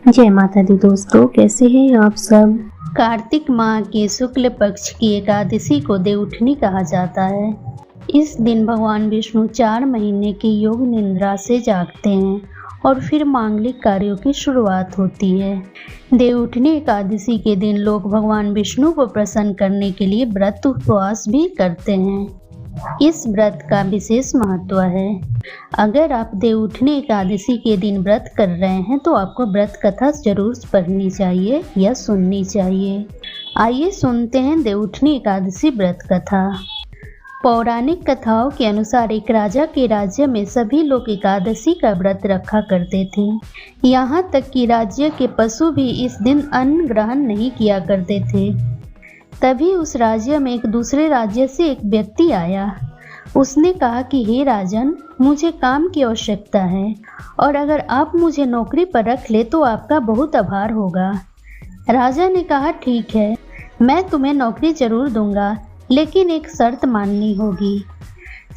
जय माता दी दोस्तों, कैसे हैं आप सब। कार्तिक माह के शुक्ल पक्ष की एकादशी को देवउठनी कहा जाता है। इस दिन भगवान विष्णु 4 महीने की योग निद्रा से जागते हैं और फिर मांगलिक कार्यों की शुरुआत होती है। देवउठनी एकादशी के दिन लोग भगवान विष्णु को प्रसन्न करने के लिए व्रत उपवास भी करते हैं। इस व्रत का विशेष महत्व है। अगर आप देवउठनी एकादशी के दिन व्रत कर रहे हैं तो आपको व्रत कथा जरूर पढ़नी चाहिए या सुननी चाहिए। आइए सुनते हैं देवउठनी एकादशी व्रत कथा। पौराणिक कथाओं के अनुसार एक राजा के राज्य में सभी लोग एकादशी का व्रत रखा करते थे। यहाँ तक कि राज्य के पशु भी इस दिन अन्न ग्रहण नहीं किया करते थे। तभी उस राज्य में एक दूसरे राज्य से एक व्यक्ति आया। उसने कहा कि हे राजन, मुझे काम की आवश्यकता है और अगर आप मुझे नौकरी पर रख ले तो आपका बहुत आभार होगा। राजा ने कहा ठीक है, मैं तुम्हें नौकरी जरूर दूंगा, लेकिन एक शर्त माननी होगी।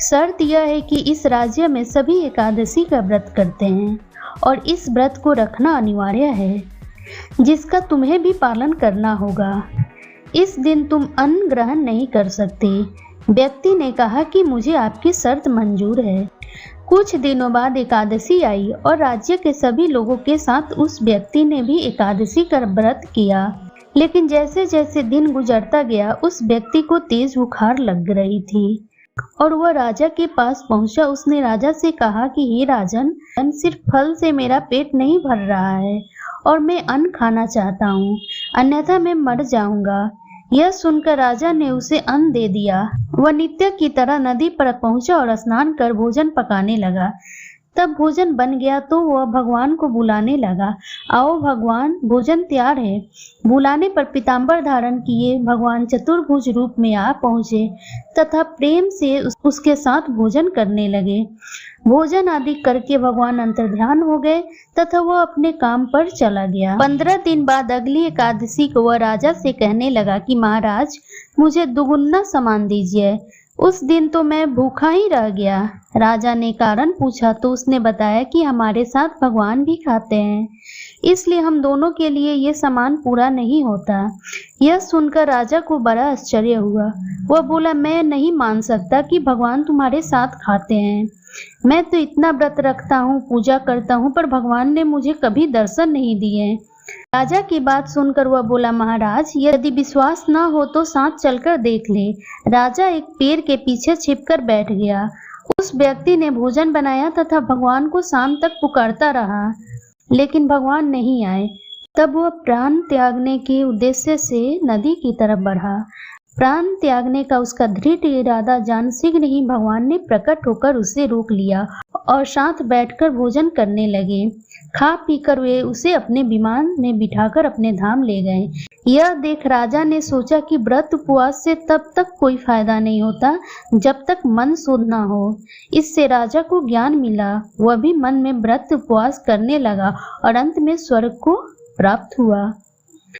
शर्त यह है कि इस राज्य में सभी एकादशी का व्रत करते हैं और इस व्रत को रखना अनिवार्य है, जिसका तुम्हें भी पालन करना होगा। इस दिन तुम अन्न ग्रहण नहीं कर सकते। व्यक्ति ने कहा कि मुझे आपकी शर्त मंजूर है। कुछ दिनों बाद एकादशी आई और राज्य के सभी लोगों के साथ उस व्यक्ति ने भी एकादशी का व्रत किया। लेकिन जैसे जैसे दिन गुजरता गया उस व्यक्ति को तेज बुखार लग रही थी और वह राजा के पास पहुंचा। उसने राजा से कहा कि हे राजन, सिर्फ फल से मेरा पेट नहीं भर रहा है और मैं अन्न खाना चाहता हूँ, अन्यथा मैं मर जाऊंगा। यह सुनकर राजा ने उसे अन्न दे दिया। वह नित्य की तरह नदी पर पहुंचा और स्नान कर भोजन पकाने लगा। तब भोजन बन गया तो वह भगवान को बुलाने लगा, आओ भगवान, भोजन तैयार है। बुलाने पर पीताम्बर धारण किए भगवान चतुर्भुज रूप में आ पहुँचे तथा प्रेम से उसके साथ भोजन करने लगे। भोजन आदि करके भगवान अंतर्ध्यान हो गए तथा वह अपने काम पर चला गया। 15 दिन बाद अगली एकादशी को वह राजा से कहने लगा कि महाराज, मुझे दुगुना सामान दीजिए। उस दिन तो मैं भूखा ही रह गया। राजा ने कारण पूछा तो उसने बताया कि हमारे साथ भगवान भी खाते हैं, इसलिए हम दोनों के लिए ये सामान पूरा नहीं होता। यह सुनकर राजा को बड़ा आश्चर्य हुआ। वह बोला, मैं नहीं मान सकता कि भगवान तुम्हारे साथ खाते हैं। मैं तो इतना व्रत रखता हूँ, पूजा करता हूँ, पर भगवान ने मुझे कभी दर्शन नहीं दिए। राजा की बात सुनकर वह बोला, महाराज, यदि विश्वास न हो तो साथ चलकर देख ले। राजा एक पेड़ के पीछे छिपकर बैठ गया। उस व्यक्ति ने भोजन बनाया तथा भगवान को शाम तक पुकारता रहा, लेकिन भगवान नहीं आए। तब वह प्राण त्यागने के उद्देश्य से नदी की तरफ बढ़ा। प्राण त्यागने का उसका दृढ़ इरादा जान शीघ्र ही भगवान ने प्रकट होकर उसे रोक लिया और साथ बैठकर भोजन करने लगे। खा पीकर वे उसे अपने विमान में बिठाकर अपने धाम ले गए। यह देख राजा ने सोचा कि व्रत उपवास से तब तक कोई फायदा नहीं होता जब तक मन शुद्ध न हो। इससे राजा को ज्ञान मिला। वह भी मन में व्रत उपवास करने लगा और अंत में स्वर्ग को प्राप्त हुआ।